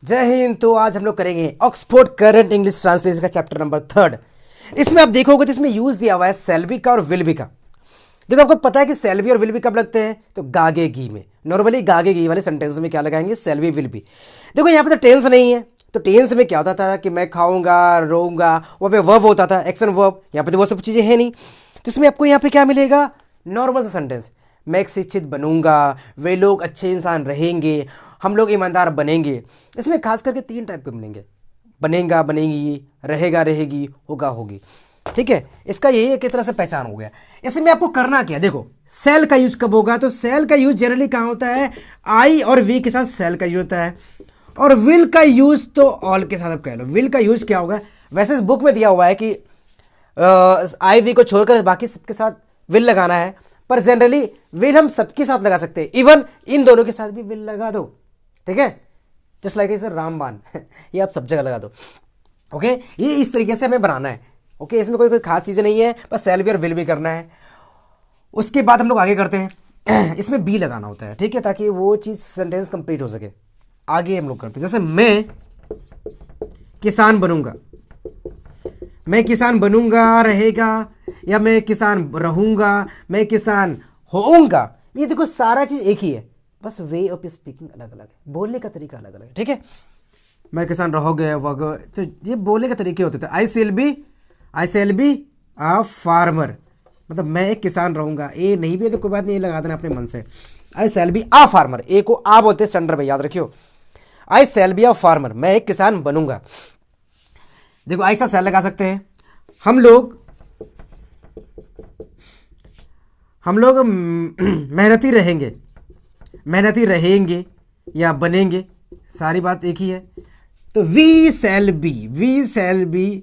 जय हिंद। तो आज हम लोग करेंगे ऑक्सफोर्ड करंट इंग्लिश ट्रांसलेशन का चैप्टर नंबर 3। इसमें आप देखोगे तो इसमें यूज दिया हुआ है सेल बी का और विल बी का। देखो आपको पता है कि सेल बी और विल बी कब लगते हैं, तो गागे गी में। नॉर्मली गागे गी वाले सेंटेंस में क्या लगाएंगे, सेल बी विल बी। देखो यहाँ पे तो टेंस नहीं है, तो टेंस में क्या होता था कि मैं खाऊंगा रोऊंगा, वहाँ पे वर्ब होता था, एक्शन वर्ब। यहाँ पे तो वो सब चीज़ें हैं नहीं, तो इसमें आपको यहाँ पे क्या मिलेगा, नॉर्मल सा सेंटेंस। मैं एक शिक्षित बनूंगा, वे लोग अच्छे इंसान रहेंगे, हम लोग ईमानदार बनेंगे। इसमें खास करके 3 टाइप के मिलेंगे, बनेगा बनेगी, रहेगा रहेगी, होगा होगी। ठीक है, इसका यही एक तरह से पहचान हो गया। इसमें आपको करना क्या है, देखो सेल का यूज कब होगा, तो सेल का यूज जनरली कहाँ होता है, आई और वी के साथ सेल का यूज होता है। और विल का यूज तो ऑल के साथ आप कह लो। विल का यूज क्या होगा, वैसे इस बुक में दिया हुआ है कि आई वी को छोड़कर बाकी सबके साथ विल लगाना है, पर जनरली विल हम सबके साथ लगा सकते हैं, इवन इन दोनों के साथ भी विल लगा दो। ठीक है, जस्ट लाइक इस रामबान ये आप सब जगह लगा दो। ओके, ये इस तरीके से हमें बनाना है। ओके, इसमें कोई खास चीज़ नहीं है, बस सेल बी और विल भी करना है। उसके बाद हम लोग आगे करते हैं इसमें बी लगाना होता है, ठीक है, ताकि वो चीज़ सेंटेंस कंप्लीट हो सके। आगे हम लोग करते हैं, जैसे मैं किसान बनूंगा, मैं किसान बनूंगा रहेगा, या मैं किसान रहूंगा, मैं किसान होऊंगा। ये देखो सारा चीज़ एक ही है, बस वे ऑफ स्पीकिंग अलग अलग है, बोलने का तरीका अलग अलग है। ठीक है, मैं किसान रहोगे वगैरह, तो ये बोलने के तरीके होते थे। आई सेल बी अ फार्मर, मतलब मैं एक किसान रहूंगा। ए नहीं भी है तो कोई बात नहीं, ये लगा देना अपने मन से। आई सेल बी अ फार्मर, ए को आ बोलते हैं स्टैंडर्ड में, याद रखियो। आई सेल बी अ फार्मर, मैं एक किसान बनूंगा। देखो आई के साथ सेल लगा सकते हैं। हम लोग मेहनती रहेंगे या बनेंगे, सारी बात एक ही है। तो we shall be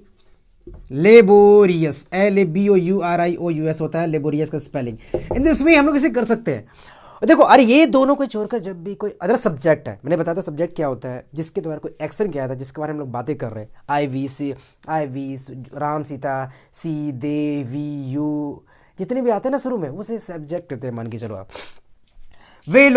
laborious, LABOURIOUS होता है लेबोरियस का स्पेलिंग। इन इसमें हम लोग इसे कर सकते हैं। और देखो, अरे ये दोनों को छोड़कर जब भी कोई अदर सब्जेक्ट है, मैंने बताया था सब्जेक्ट क्या होता है, जिसके द्वारा कोई एक्शन किया था, जिसके बारे में हम लोग बातें कर रहे हैं। I we Ram Sita, she they we you, जितने भी आते हैं ना शुरू में, वो से सब्जेक्ट होते हैं, मान के चलो आप। वे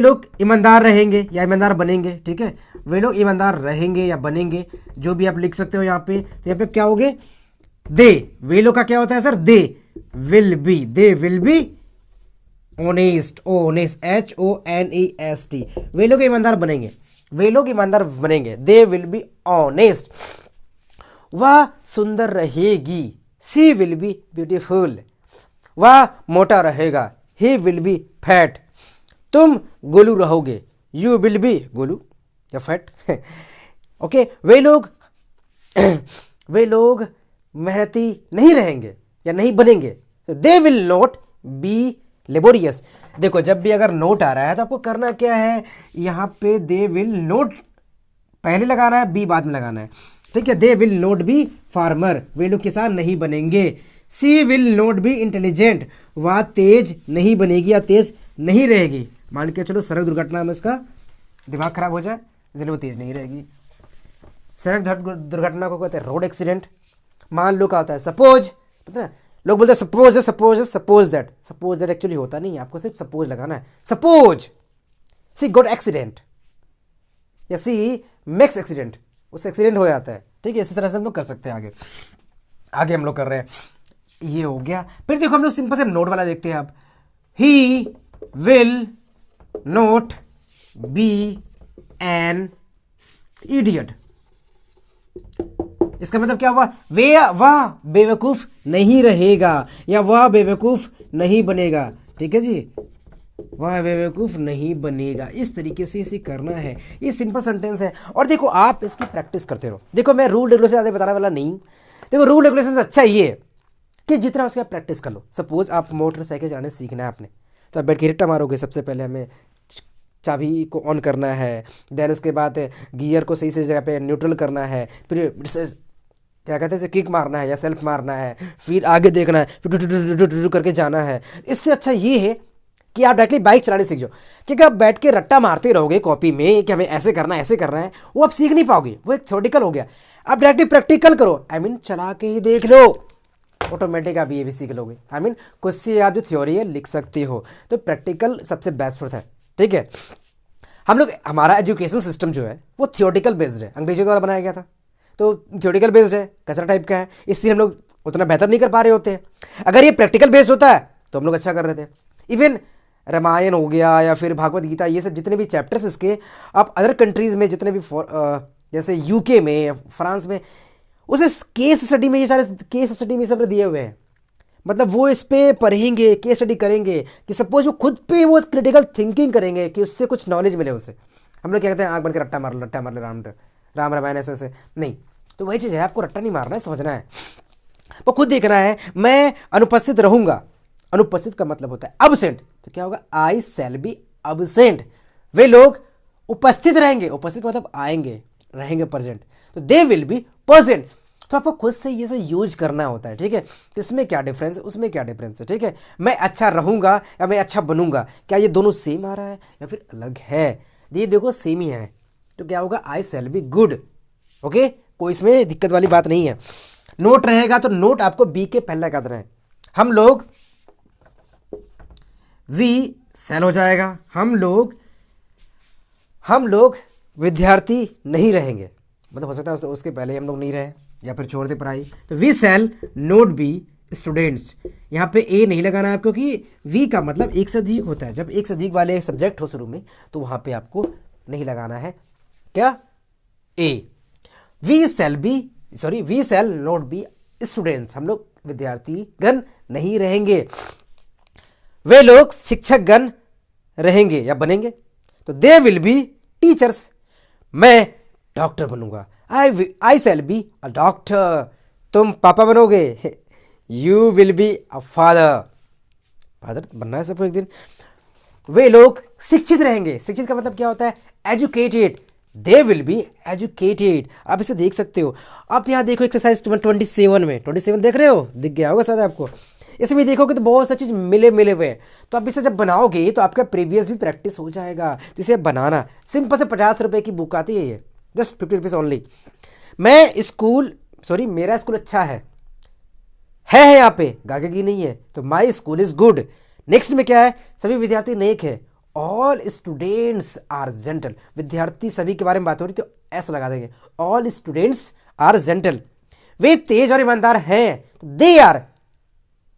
लोग ईमानदार रहेंगे या ईमानदार बनेंगे। ठीक है, वे लोग ईमानदार रहेंगे या बनेंगे, जो भी आप लिख सकते हो यहाँ पे। तो यहाँ पे क्या हो गए, दे, वे लोग का क्या होता है sir, they will be honest, HONEST, वे लोग ईमानदार बनेंगे, दे विल बी ऑनेस्ट। वह सुंदर रहेगी, सी विल बी ब्यूटीफुल। वह मोटा रहेगा, ही विल बी फैट। तुम गोलू रहोगे, यू विल बी गोलू या फैट। ओके, वे लोग मेहनती नहीं रहेंगे या नहीं बनेंगे, तो दे विल नॉट बी लेबोरियस। देखो जब भी अगर नोट आ रहा है तो आपको करना क्या है, यहाँ पे दे विल नोट पहले लगाना है, बी बाद में लगाना है। ठीक है, they will not be farmer, वे लोग किसान नहीं बनेंगे। She will not be intelligent, वह तेज नहीं बनेगी या तेज नहीं रहेगी। मान के चलो सड़क दुर्घटना में इसका दिमाग खराब हो जाए, इसलिए वो तेज नहीं रहेगी। सड़क दुर्घटना को कहते हैं रोड एक्सीडेंट। मान लो क्या होता है, सपोज, पता है लोग बोलते हैं सपोज दैट एक्चुअली होता नहीं है, आपको सिर्फ सपोज लगाना है। सपोज सी गॉट एक्सीडेंट या सी मेक्स एक्सीडेंट, उससे एक्सीडेंट हो जाता है। ठीक है, इसी तरह से हम लोग कर सकते हैं। आगे हम लोग कर रहे हैं, ये हो गया। फिर देखो हम लोग सिंपल से नोट वाला देखते हैं अब। He will not be an idiot, इसका मतलब क्या हुआ, वह बेवकूफ नहीं रहेगा या वह बेवकूफ नहीं बनेगा। ठीक है जी, वह बेवकूफ नहीं बनेगा, इस तरीके से इसे करना है। ये सिंपल सेंटेंस है। और देखो आप इसकी प्रैक्टिस करते रहो। देखो मैं रूल रेगुलेशन ज़्यादा बताने वाला नहीं। देखो रूल रेगुलेशन से अच्छा ये है कि जितना उसका प्रैक्टिस कर लो। सपोज आप मोटरसाइकिल चलाने सीखना है आपने, तो आप बैठ के रट्टा मारोगे। सबसे पहले हमें चाबी को ऑन करना है, देन उसके बाद गियर को सही से जगह पे न्यूट्रल करना है, फिर क्या कहते हैं किक मारना है या सेल्फ मारना है, फिर आगे देखना है, फिर करके जाना है। इससे अच्छा ये है कि आप डायरेक्टली बाइक चलाने सीख जाओ। क्योंकि आप बैठ के रट्टा मारते रहोगे कॉपी में कि हमें ऐसे करना है, वो आप सीख नहीं पाओगे, वो एक थ्योरेटिकल हो गया। आप डायरेक्टली प्रैक्टिकल करो, चला के ही देख लो, ऑटोमेटिक आप ये भी सीख लोगे। कुछ से आप जो थ्योरी है लिख सकते हो। तो प्रैक्टिकल सबसे बेस्ट होता है। ठीक है। हम लोग, हमारा एजुकेशन सिस्टम जो है वो थियोटिकल बेस्ड है, अंग्रेजों द्वारा बनाया गया था, तो थियोटिकल बेस्ड है, कचरा टाइप का है, इसलिए हम लोग उतना बेहतर नहीं कर पा रहे होते हैं। अगर ये प्रैक्टिकल बेस्ड होता है तो हम लोग अच्छा कर रहे थे। इवन रामायण हो गया या फिर भागवत गीता, ये सब जितने भी चैप्टर्स इसके, आप अदर कंट्रीज़ में जितने भी जैसे यूके में या फ्रांस में, उसे केस स्टडी में, ये सारे केस स्टडी में सब दिए हुए हैं। मतलब वो इस पे पढ़ेंगे, केस स्टडी करेंगे कि सपोज वो खुद पे वो क्रिटिकल थिंकिंग करेंगे कि उससे कुछ नॉलेज मिले उसे। हम लोग क्या कहते हैं, आँख बन के रट्टा मार लो राम रामायण ऐसे ऐसे नहीं। तो वही चीज़ है, आपको रट्टा नहीं मारना है, समझना है, वो खुद देखना है। मैं अनुपस्थित रहूंगा, अनुपस्थित का मतलब होता है अब्सेंट, तो क्या होगा, आई शैल बी अब्सेंट। वे लोग उपस्थित रहेंगे, उपस्थित मतलब आएंगे, रहेंगे प्रेजेंट, तो दे विल बी प्रेजेंट। तो आपको खुद से ये सब यूज करना होता है, ठीक है। इसमें क्या डिफरेंस है, उसमें क्या डिफरेंस है, ठीक है। मैं अच्छा रहूंगा या मैं अच्छा बनूंगा, क्या ये दोनों सेम आ रहा है या फिर अलग है? ये देखो सेम ही है, तो क्या होगा, आई शैल बी गुड। ओके, कोई इसमें दिक्कत वाली बात नहीं है। नोट रहेगा तो नोट आपको बी के पहला क्या देना है, हम लोग वी शैल हो जाएगा, हम लोग विद्यार्थी नहीं रहेंगे, मतलब हो सकता है उसके पहले हम लोग नहीं रहे या फिर छोड़ दे पढ़ाई, तो we shall not be students. यहाँ पे ए नहीं लगाना है क्योंकि वी का मतलब एक से अधिक होता है, जब एक से अधिक वाले सब्जेक्ट हो शुरू में तो वहाँ पे आपको नहीं लगाना है क्या, ए। We shall not be students, हम लोग विद्यार्थी गण नहीं रहेंगे, वे लोग शिक्षक गण रहेंगे या बनेंगे, तो दे विल बी टीचर्स, मैं डॉक्टर बनूंगा, I shall be a doctor, तुम पापा बनोगे, you will be a father, father बनना है सबको एक दिन। वे लोग शिक्षित रहेंगे, शिक्षित का मतलब क्या होता है, educated, they will be educated. आप इसे देख सकते हो। आप यहाँ देखो एक्सरसाइज 27 में, 27 देख रहे हो, दिख गया होगा शायद आपको। इसमें देखोगे तो बहुत सारी चीज़ मिले हुए हैं, तो आप इसे जब बनाओगे तो आपका प्रीवियस भी प्रैक्टिस हो जाएगा। तो इसे बनाना सिंपल से 50 रुपये की बुक आती है, ये जस्ट 50 रुपीज़ ओनली। मेरा स्कूल अच्छा है यहाँ पे, गागेगी नहीं है, तो my school is good. Next में क्या है, सभी विद्यार्थी नेक है, ऑल स्टूडेंट्स आर जेंटल, विद्यार्थी सभी के बारे में बात हो रही तो ऐसा लगा देंगे, ऑल स्टूडेंट्स आर जेंटल। वे तेज और ईमानदार हैं, तो they are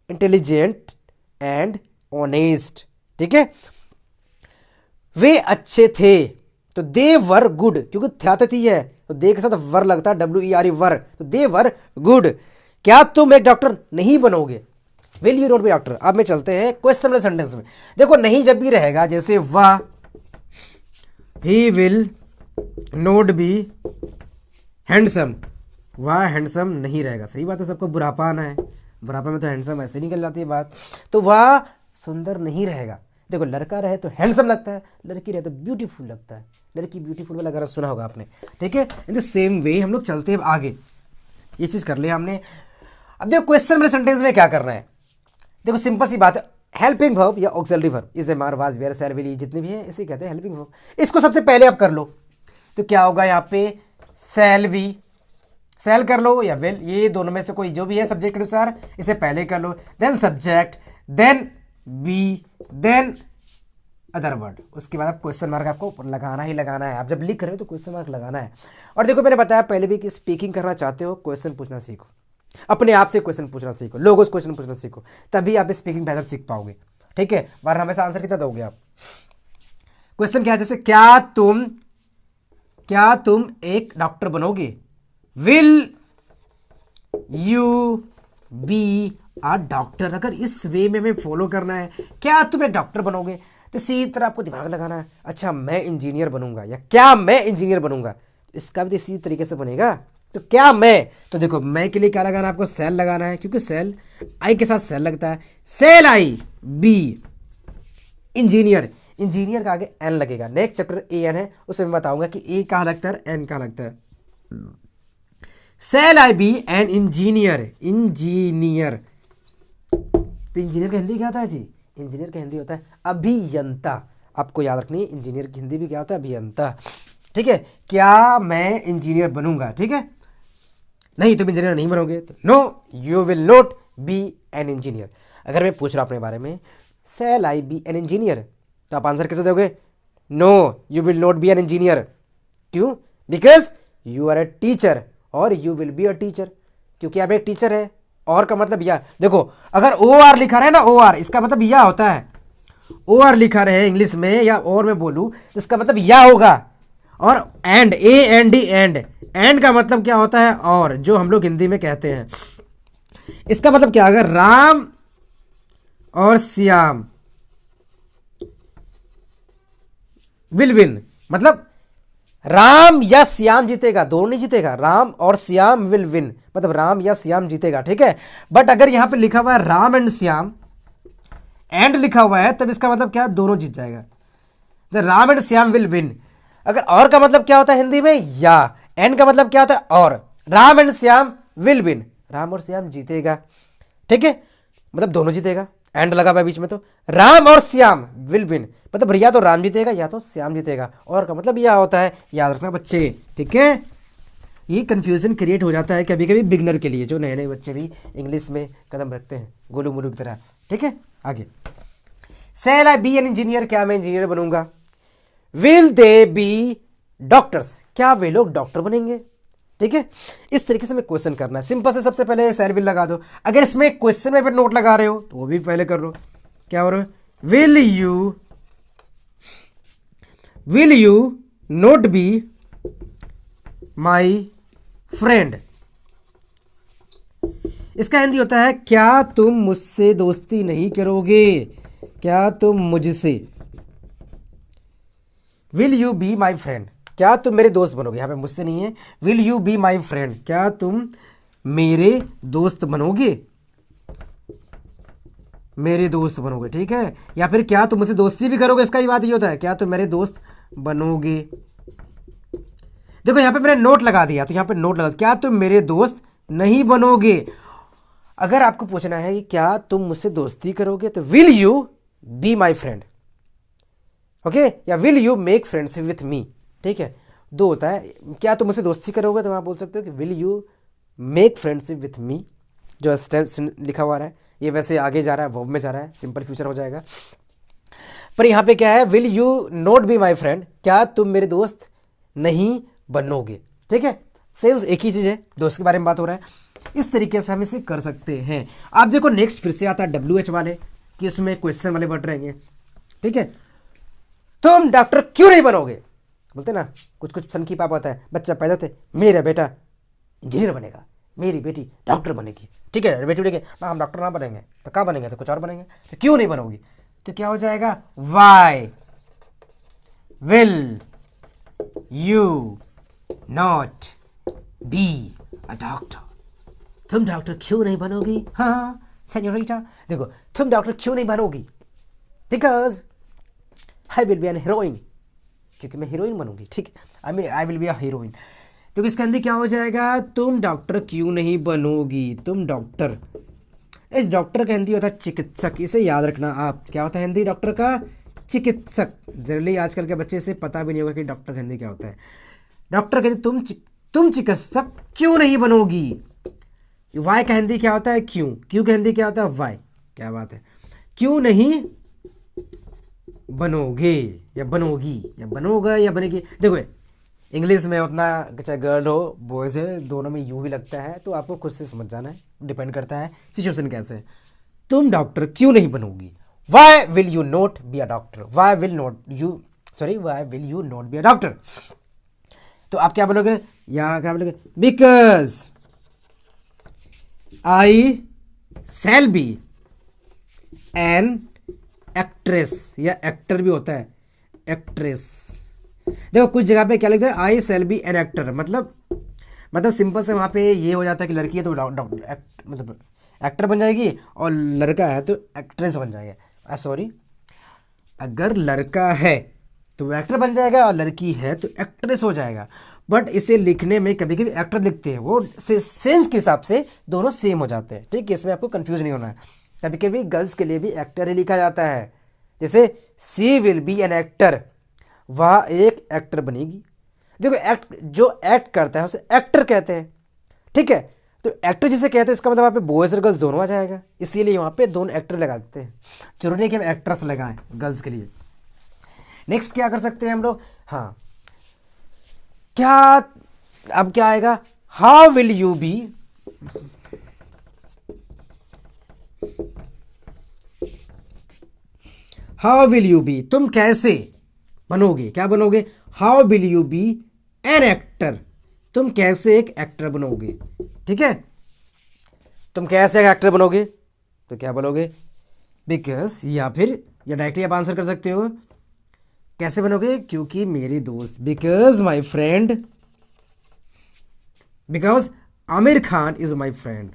intelligent and honest, ठीक है। वे अच्छे थे, तो दे वर गुड, क्योंकि थी है तो दे के साथ वर लगता है, WERE वर, तो दे वर गुड। क्या तुम एक डॉक्टर नहीं बनोगे, will you not B doctor. अब में चलते हैं क्वेश्चन वाले सेंटेंस में। देखो नहीं जब भी रहेगा, जैसे वाह, he will not B handsome, वह हैंडसम नहीं रहेगा, सही बात है, सबको बुढ़ापा आना है, बुढ़ापा में तो हैंडसम ऐसे निकल जाती है बात, तो वह सुंदर नहीं रहेगा। देखो लड़का रहे तो हैंडसम लगता है, लड़की रहे तो ब्यूटीफुल लगता है, लड़की ब्यूटीफुल वाला गाना सुना होगा आपने, ठीक है। इन द सेम वे हम लोग चलते हैं आगे, ये चीज़ कर लिया हमने। अब देखो क्वेश्चन वाले सेंटेंस में क्या करना है, देखो सिंपल सी बात है, हेल्पिंग वर्ब या ऑक्सिलरी वर्ब, इज ए मार वाज वेयर शैल विल, जितने भी हैं इसे कहते हैं हेल्पिंग वर्ब। इसको सबसे पहले आप कर लो, तो क्या होगा यहाँ पे, शैल वी, शैल कर लो या विल, ये दोनों में से कोई जो भी है सब्जेक्ट के अनुसार इसे पहले कर लो, then subject, then be, then other word, उसके बाद आप क्वेश्चन मार्क आपको लगाना ही लगाना है। आप जब लिख रहे हो तो क्वेश्चन मार्क लगाना है। और देखो मैंने बताया पहले भी कि स्पीकिंग करना चाहते हो, क्वेश्चन पूछना सीखो, अपने आप से क्वेश्चन पूछना सीखो, लोगों से क्वेश्चन पूछना सीखो, तभी आप स्पीकिंग बेहतर सीख पाओगे, ठीक है। वरना हमेशा आंसर कितना दोगे आप। क्वेश्चन क्या है, जैसे क्या तुम एक डॉक्टर बनोगे, will you be a doctor. अगर इस वे में हमें फॉलो करना है, क्या तुम एक डॉक्टर बनोगे, तो इसी तरह आपको दिमाग लगाना है, अच्छा मैं इंजीनियर बनूंगा या क्या मैं इंजीनियर बनूंगा, इसका भी इसी तरीके से बनेगा। तो क्या मैं, तो देखो मैं के लिए क्या लगाना है आपको, सेल लगाना है, क्योंकि सेल आई के साथ सेल लगता है, shall I B engineer, engineer का आगे एन लगेगा। नेक्स्ट चैप्टर एन है, उसमें मैं बताऊंगा कि ए कहाँ लगता है, एन कहाँ लगता है। Shall I be an engineer, engineer, तो इंजीनियर का हिंदी क्या होता है जी, इंजीनियर का हिंदी होता है अभियंता। आपको याद रखनी है, इंजीनियर की हिंदी भी क्या होता है, अभियंता, ठीक है। क्या मैं इंजीनियर बनूंगा, ठीक है, नहीं तुम इंजीनियर नहीं बनोगे, तो no you will not be an engineer. अगर मैं पूछ रहा हूं अपने बारे में, shall I be an engineer, तो आप आंसर कैसे दोगे, no, you will not be an engineer. क्यों? Because you are a teacher और you will be a teacher, क्योंकि आप एक टीचर है। और का मतलब या, देखो अगर ओ आर लिखा रहे ना, ओ आर, इसका मतलब या होता है। ओ आर लिखा रहे इंग्लिश में या और मैं बोलूं तो इसका मतलब या होगा। और and, A N D, and का मतलब क्या होता है? और, जो हम लोग हिंदी में कहते हैं। इसका मतलब क्या? अगर राम और श्याम विल विन, मतलब राम या श्याम जीतेगा, दोनों नहीं जीतेगा। राम और श्याम विल विन, मतलब राम या श्याम जीतेगा, ठीक है। बट अगर यहां पे लिखा हुआ है राम एंड श्याम, एंड लिखा हुआ है, तब इसका मतलब क्या? दोनों जीत जाएगा। The Ram and Shyam will win. अगर और का मतलब क्या होता है हिंदी में? या। एंड का मतलब क्या होता है? और। Ram and Shyam will win, Ram और श्याम जीतेगा, ठीक है, मतलब दोनों जीतेगा। एंड लगा हुआ है बीच में, तो राम और श्याम विल विन, मतलब या तो राम जीतेगा या तो श्याम जीतेगा। और का मतलब यह होता है, याद रखना बच्चे, ठीक है। ये कंफ्यूजन क्रिएट हो जाता है कभी कभी बिगनर के लिए, जो नए नए बच्चे भी इंग्लिश में कदम रखते हैं गोलू मोलू की तरह, ठीक है। आगे, shall I be an engineer, क्या मैं इंजीनियर बनूंगा? विल दे बी डॉक्टर्स, क्या वे लोग डॉक्टर बनेंगे? ठीक है, इस तरीके से मैं क्वेश्चन करना है। सिंपल से सबसे पहले सेल विल लगा दो। अगर इसमें क्वेश्चन में फिर नोट लगा रहे हो तो वो भी पहले कर लो। क्या हो रहा है? Will you note B my friend. इसका हिंदी होता है, क्या तुम मुझसे दोस्ती नहीं करोगे? क्या तुम मुझसे, will you be my friend, क्या तुम मेरे दोस्त बनोगे? यहां पे मुझसे नहीं है, will you be my friend, क्या तुम मेरे दोस्त बनोगे? मेरे दोस्त बनोगे, ठीक है। या फिर क्या तुम मुझसे दोस्ती भी करोगे, इसका ही बात ये होता है, क्या तुम मेरे दोस्त बनोगे। देखो यहां पे मैंने नोट लगा दिया, तो यहां पे नोट लगा, क्या तुम मेरे दोस्त नहीं बनोगे। अगर आपको पूछना है कि क्या तुम मुझसे दोस्ती करोगे, तो will you be my friend, okay, या will you make friendship with me, ठीक है। दो होता है, क्या तुम मुझसे दोस्ती करोगे, तो आप बोल सकते हो कि will you make friendship with मी, जो टेंस लिखा हुआ है, ये वैसे आगे जा रहा है, वर्ब में जा रहा है, सिंपल फ्यूचर हो जाएगा। पर यहाँ पे क्या है, will you not B my friend, क्या तुम मेरे दोस्त नहीं बनोगे, ठीक है। सेल्स एक ही चीज़ है, दोस्त के बारे में बात हो रहा है। इस तरीके से हम इसे कर सकते हैं। आप देखो नेक्स्ट फिर से आता है WH वाले, कि उसमें क्वेश्चन वाले बढ़ रहेंगे, ठीक है। तुम डॉक्टर क्यों नहीं बनोगे? बोलते ना, कुछ कुछ सन की पाप होता है, बच्चा पैदा थे, मेरा बेटा इंजीनियर बनेगा, मेरी बेटी डॉक्टर बनेगी, ठीक है। बेटी बोलेगी ना हम डॉक्टर ना बनेंगे, तो क्या बनेंगे? तो कुछ और बनेंगे। तो क्यों नहीं बनोगी? तो क्या हो जाएगा? Why will you not be a doctor, तुम डॉक्टर क्यों नहीं बनोगी? हाँ सेन्योरिटा, देखो तुम डॉक्टर क्यों नहीं बनोगी? Because I will be an heroine, क्योंकि मैं हीरोइन बनूंगी, ठीक है। I will be a heroine. तो इसका हिंदी क्या हो जाएगा? तुम डॉक्टर क्यों नहीं बनोगी? तुम डॉक्टर, इस डॉक्टर का हिंदी होता है चिकित्सक, इसे याद रखना आप। क्या होता है हिंदी डॉक्टर का? चिकित्सक। जनरली आजकल के बच्चे से पता भी नहीं होगा कि डॉक्टर का हिंदी क्या होता है। डॉक्टर कहते तुम चिकित्सक क्यों नहीं बनोगी। वाई का हिंदी क्या होता है? क्यों। क्यों का हिंदी क्या होता है? वाई। क्या बात है, क्यों नहीं बनोगे या बनोगी या बनोगा या बनेगी। देखो इंग्लिश में उतना, चाहे गर्ल हो बॉयज है, दोनों में यू भी लगता है, तो आपको खुद से समझ जाना है, डिपेंड करता है सिचुएशन कैसे है। तुम डॉक्टर क्यों नहीं बनोगी? Why will you not be a doctor, why will you not be a doctor. तो आप क्या बोलोगे? यहां क्या बोलोगे? Because I shall be an actress, या एक्टर भी होता है, एक्ट्रेस। देखो कुछ जगह पे क्या लिखते हैं? आई शैल बी एन एक्टर, मतलब सिंपल से वहां पे ये हो जाता है कि लड़की है तो डॉक्टर मतलब एक्टर बन जाएगी, और लड़का है तो एक्ट्रेस बन जाएगा। सॉरी, अगर लड़का है तो वो एक्टर बन जाएगा, और लड़की है तो एक्ट्रेस हो जाएगा। बट इसे लिखने में कभी कभी एक्टर लिखते हैं, वो सेंस के हिसाब से दोनों सेम हो जाते हैं, ठीक है। इसमें आपको कंफ्यूज नहीं होना है। कभी कभी गर्ल्स के लिए भी एक्टर ही लिखा जाता है, जैसे सी विल बी एन एक्टर, वह एक एक्टर बनेगी। देखो जो एक्ट करता है उसे एक्टर कहते हैं, ठीक है। तो एक्टर जिसे कहते हैं इसका मतलब वहाँ पे बॉयज और गर्ल्स दोनों आ जाएगा, इसीलिए वहाँ पे दोनों एक्टर लगा देते हैं। जरूरी नहीं कि हम एक्ट्रेस लगाएं गर्ल्स के लिए। नेक्स्ट क्या कर सकते हैं हम लोग, हाँ क्या, अब क्या आएगा, how will you be, how will you be, तुम कैसे बनोगे, क्या बनोगे, how will you be an actor, तुम कैसे एक एक्टर बनोगे, ठीक है, तुम कैसे एक एक्टर बनोगे, तो क्या बोलोगे, बिकॉज, या फिर या डायरेक्टली आप आंसर कर सकते हो, कैसे बनोगे, क्योंकि मेरे दोस्त, because my friend, because Aamir Khan is my friend,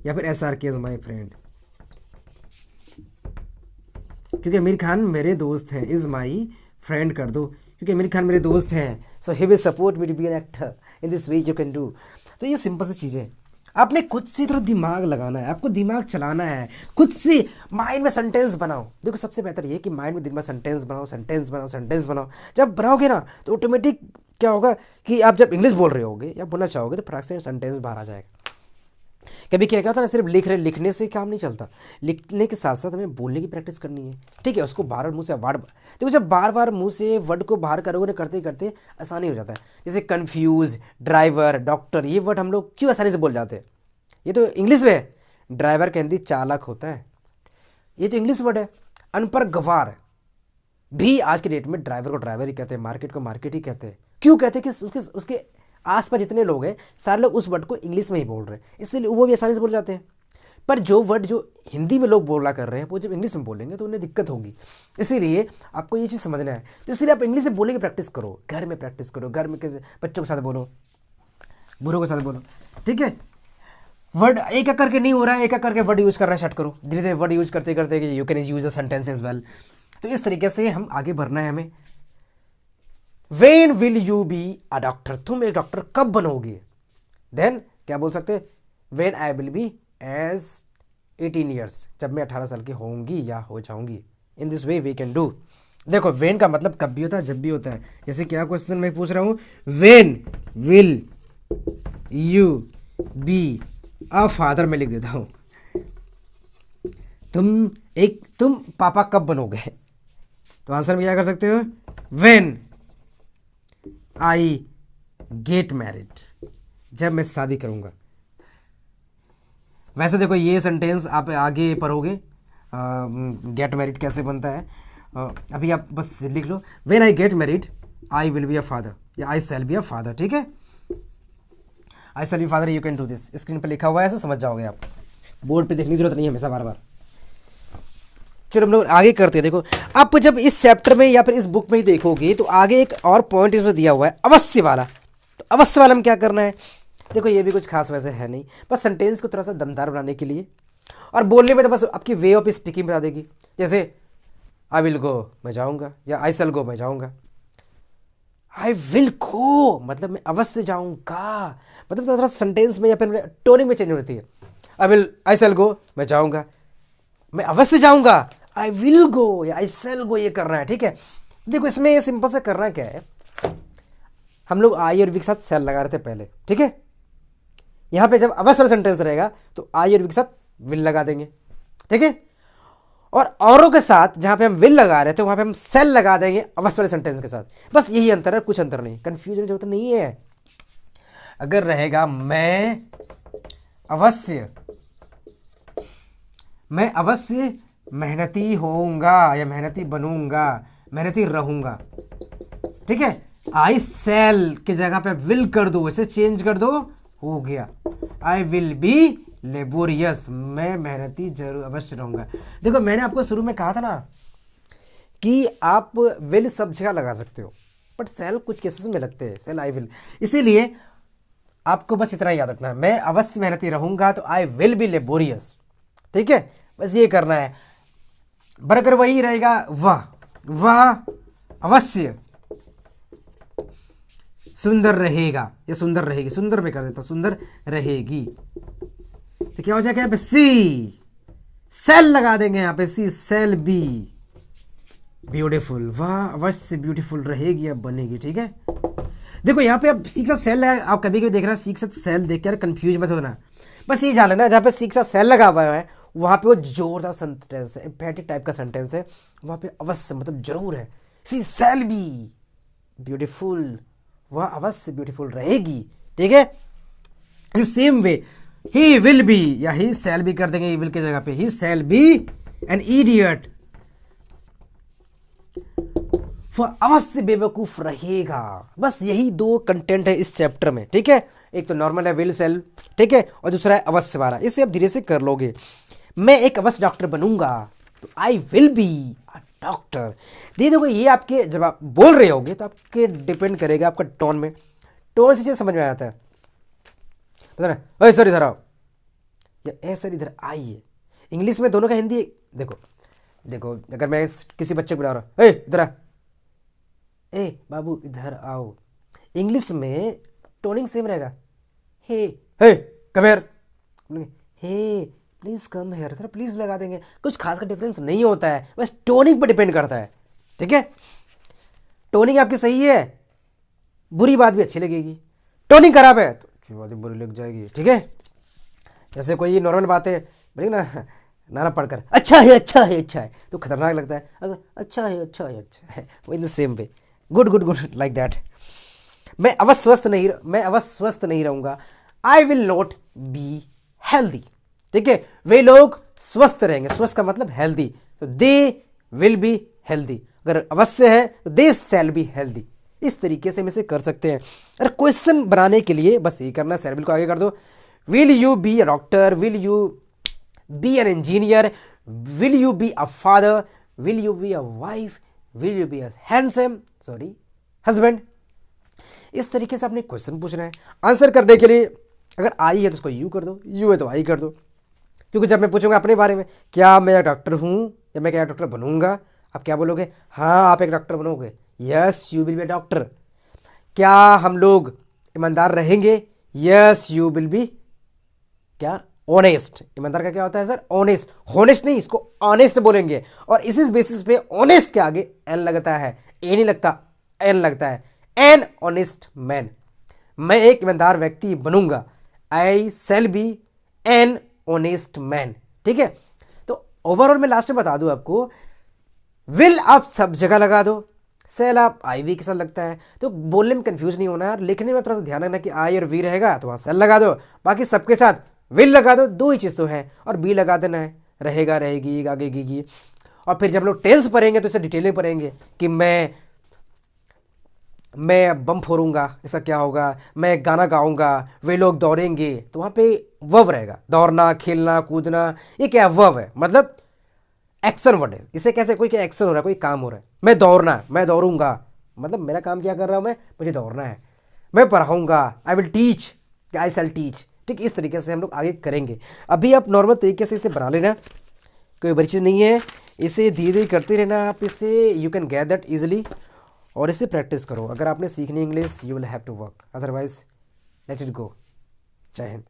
या फिर SRK इज माई फ्रेंड, क्योंकि आमिर खान मेरे दोस्त हैं, इज माई फ्रेंड कर दो, क्योंकि आमिर खान मेरे दोस्त हैं, so he will support me to be an actor, in this way you can do. तो ये सिंपल सी चीज़ें, आपने खुद से थोड़ा दिमाग लगाना है, आपको दिमाग चलाना है, खुद से माइंड में सेंटेंस बनाओ। देखो सबसे बेहतर ये कि माइंड में दिन में सेंटेंस बनाओ, सेंटेंस बनाओ, सेंटेंस बनाओ। जब बनाओगे ना तो ऑटोमेटिक क्या होगा कि आप जब इंग्लिश बोल रहे होगे या बोलना चाहोगे तो फटाक से सेंटेंस बाहर आ जाएगा। कभी क्या होता है ना, सिर्फ लिखने से काम नहीं चलता, लिखने के साथ साथ हमें बोलने की प्रैक्टिस करनी है, ठीक है। उसको बार बार मुंह से वर्ड, देखो जब बार बार मुंह से वर्ड को बाहर करोगे ना, करते करते आसानी हो जाता है। जैसे कन्फ्यूज, ड्राइवर, डॉक्टर, ये वर्ड हम लोग क्यों आसानी से बोल जाते हैं, ये तो इंग्लिश में है। ड्राइवर के हिंदी चालक होता है, ये तो इंग्लिश वर्ड है। अनपढ़ गवार भी आज के डेट में ड्राइवर को ड्राइवर ही कहते हैं, मार्केट को मार्केट ही कहते हैं। क्यों कहते हैं कि उसके आसपास जितने लोग हैं सारे लोग उस वर्ड को इंग्लिश में ही बोल रहे हैं, इसलिए वो भी आसानी से बोल जाते हैं। पर जो वर्ड जो हिंदी में लोग बोला कर रहे हैं वो जब इंग्लिश में बोलेंगे तो उन्हें दिक्कत होगी, इसीलिए आपको ये चीज़ समझना है। तो इसलिए आप इंग्लिश में बोलने की प्रैक्टिस करो, घर में प्रैक्टिस करो, घर में कैसे बच्चों के साथ बोलो, बूढ़ों के साथ बोलो, ठीक है। वर्ड एक एक करके नहीं हो रहा है, एक एक करके वर्ड यूज करना स्टार्ट करो, धीरे धीरे वर्ड यूज करते करते you can use a sentence as well. तो इस तरीके से हम आगे बढ़ना है हमें। When will you be a doctor, तुम एक डॉक्टर कब बनोगे। देन क्या बोल सकते हैं, When I will be as 18 years, जब मैं 18 साल की होंगी या हो जाऊंगी। In this way we can do. देखो वेन का मतलब कब भी होता है, जब भी होता है। जैसे क्या क्वेश्चन मैं पूछ रहा हूँ, When will you be a father, मैं लिख देता हूँ तुम पापा कब बनोगे। तो आंसर में क्या कर सकते हो, When आई गेट मैरिड, जब मैं शादी करूंगा। वैसे देखो ये सेंटेंस आप आगे पढ़ोगे, गेट मैरिड कैसे बनता है। अभी आप बस लिख लो, when I get married I will be a father, या I shall be a father, ठीक है। I shall be father, you can do this. Screen पर लिखा हुआ है, ऐसे समझ जाओगे आप, बोर्ड पे देखने की जरूरत नहीं है हमेशा बार बार। चलो हम लोग आगे करते हैं। देखो आप जब इस चैप्टर में या फिर इस बुक में ही देखोगे तो आगे एक और पॉइंट इसमें दिया हुआ है, अवश्य वाला। तो अवश्य वाला में क्या करना है, देखो ये भी कुछ खास वैसे है नहीं, बस सेंटेंस को थोड़ा सा दमदार बनाने के लिए, और बोलने में तो बस आपकी वे ऑफ स्पीकिंग बता देगी। जैसे आई विल गो, मैं जाऊँगा, या आई शैल गो, मैं जाऊँगा। आई विल गो मतलब मैं अवश्य जाऊँगा, मतलब थोड़ा सेंटेंस में या फिर टोनिंग में चेंज होती है। आई शैल गो, मैं जाऊँगा, मैं अवश्य जाऊंगा, आई विल गो या आई शैल गो, ये करना है, ठीक है। देखो इसमें ये सिंपल से करना क्या है, हम लोग आई और वी के साथ शैल लगा रहे थे पहले, ठीक है। यहां पे जब अवश्य सेंटेंस रहेगा तो आई और वी के साथ विल लगा देंगे, ठीक है। और औरों के साथ जहां पे हम विल लगा रहे थे वहां पे हम शैल लगा देंगे अवश्य वाले सेंटेंस के साथ। बस यही अंतर है, कुछ अंतर नहीं, कंफ्यूजन की जरूरत नहीं है। अगर रहेगा मैं अवश्य मेहनती होऊंगा या मेहनती बनूंगा, मेहनती रहूंगा, ठीक है। आई शैल के जगह पे विल कर दो, इसे चेंज कर दो, हो गया आई विल बी लेबोरियस, मैं मेहनती जरूर अवश्य रहूंगा। देखो मैंने आपको शुरू में कहा था ना कि आप विल सब जगह लगा सकते हो, बट शैल कुछ केसेस में लगते हैं, शैल आई विल। इसीलिए आपको बस इतना याद रखना है, मैं अवश्य मेहनती रहूंगा तो आई विल बी लेबोरियस, ठीक है। बस ये करना है। बरकर वही रहेगा, वह अवश्य सुंदर रहेगा या सुंदर रहेगी, सुंदर में कर देता हूं, सुंदर रहेगी। तो क्या हो जाएगा यहाँ पे, सी शैल लगा देंगे, यहाँ पे सी शैल बी ब्यूटीफुल, वह अवश्य ब्यूटीफुल रहेगी या बनेगी, ठीक है। देखो यहाँ पे अब सी के साथ शैल है, आप कभी कभी देख रहे हैं सी के साथ शैल देख कर कंफ्यूज मत होना, बस ये जान लेना जहाँ पे सी के साथ शैल लगा हुआ है वहाँ पे वो जोरदार सेंटेंस है, एम्फेटिक टाइप का सेंटेंस है, वहाँ पे अवश्य मतलब जरूर है। सी शैल बी ब्यूटीफुल, वह अवश्य ब्यूटीफुल रहेगी। ठीक है, in same way he will be, या ही शैल बी कर देंगे, ही विल की जगह पे, ही शैल बी एन इडियट, वह अवश्य बेवकूफ रहेगा। बस यही दो कंटेंट है इस चैप्टर में। ठीक है, एक तो नॉर्मल है विल सेल, ठीक है, और दूसरा है अवश्य वाला। इसे आप धीरे से कर लोगे। मैं एक अवश्य डॉक्टर बनूंगा, तो I will be a doctor. दे दोगे, ये आपके जब आप बोल रहे होगे तो आपके डिपेंड करेगा आपका टोन में, टोन से चीज़ समझ में आता है। पता ना, सर इधर आओ, या ए सर इधर आइए। इंग्लिश में दोनों का हिंदी देखो देखो, अगर मैं किसी बच्चे को बुला रहा हूँ, इधर आ, ए बाबू इधर आओ, इंग्लिश में टोनिंग सेम रहेगा, hey hey come here, hey please come here, थोड़ा प्लीज लगा देंगे। कुछ खास का डिफरेंस नहीं होता है, बस टोनिंग पर डिपेंड करता है। ठीक है, टोनिंग आपकी सही है, बुरी बात भी अच्छी लगेगी, टोनिंग खराब है तो अच्छी बात भी बुरी लग जाएगी। ठीक है, जैसे कोई नॉर्मल बात है बोलिए ना, नाना पढ़कर अच्छा है अच्छा है अच्छा है तो खतरनाक लगता है, अगर अच्छा है अच्छा है अच्छा है, वो in the same way, good good good like that. मैं अस्वस्थ नहीं रहूंगा, I will not be healthy. ठीक है, वे लोग स्वस्थ रहेंगे, स्वस्थ का मतलब हेल्दी, तो दे विल बी हेल्दी। अगर अवश्य है तो दे शैल बी हेल्दी। इस तरीके से हम इसे कर सकते हैं। अगर क्वेश्चन बनाने के लिए बस ये करना, शैल विल को आगे कर दो। Will you be a doctor, will you be an engineer, will you be a father, will you be a wife, will you be a handsome husband. इस तरीके से आपने क्वेश्चन पूछना है। आंसर करने के लिए अगर आई है तो उसको यू कर दो, यू है तो आई कर दो। क्योंकि जब मैं पूछूंगा अपने बारे में, क्या मैं डॉक्टर हूं या मैं क्या डॉक्टर बनूंगा, आप क्या बोलोगे, हाँ आप एक डॉक्टर बनोगे, yes you will B doctor. क्या हम लोग ईमानदार रहेंगे, यस यू विल बी क्या ऑनेस्ट। ईमानदार का क्या होता है सर, ऑनेस्ट, होनेस्ट नहीं, इसको ऑनेस्ट बोलेंगे। और इसी बेसिस पे ऑनेस्ट के आगे एन लगता है, ए नहीं लगता, एन लगता है, एन ऑनेस्ट मैन। मैं एक ईमानदार व्यक्ति बनूंगा, I shall be an honest man. ठीक है, तो ओवरऑल मैं लास्ट में बता दूं आपको, विल आप सब जगह लगा दो, सेल आप आई वी के साथ लगता है, तो बोलने में कंफ्यूज नहीं होना है। लिखने में थोड़ा सा ध्यान रखना कि आई और वी रहेगा तो वहाँ सेल लगा दो, बाकी सबके साथ विल लगा दो, दो ही चीज़ तो है, और बी लगा देना है, रहेगा रहेगी आगे की। और फिर जब लोग टेंस पढ़ेंगे तो इसे डिटेल में पढ़ेंगे कि मैं बम फोड़ूंगा, इसका क्या होगा, मैं गाना गाऊंगा, वे लोग दौड़ेंगे, तो वहाँ पे वर्ब रहेगा, दौड़ना, खेलना, कूदना, ये क्या वर्ब है, मतलब एक्शन वर्ड है। इसे कैसे, कोई क्या एक्शन हो रहा है, कोई काम हो रहा है, मैं दौड़ना, मैं दौड़ूंगा, मतलब मेरा काम क्या कर रहा हूँ मैं, मुझे दौड़ना है। मैं पढ़ाऊंगा, I will teach, I shall teach. ठीक, इस तरीके से हम लोग आगे करेंगे। अभी आप नॉर्मल तरीके से इसे बना लेना, कोई बड़ी चीज़ नहीं है, इसे धीरे धीरे करते रहना आप, इसे you can get that easily, और इसे प्रैक्टिस करो। अगर आपने सीखनी English, you will have to work, otherwise let it go. जय हिंद।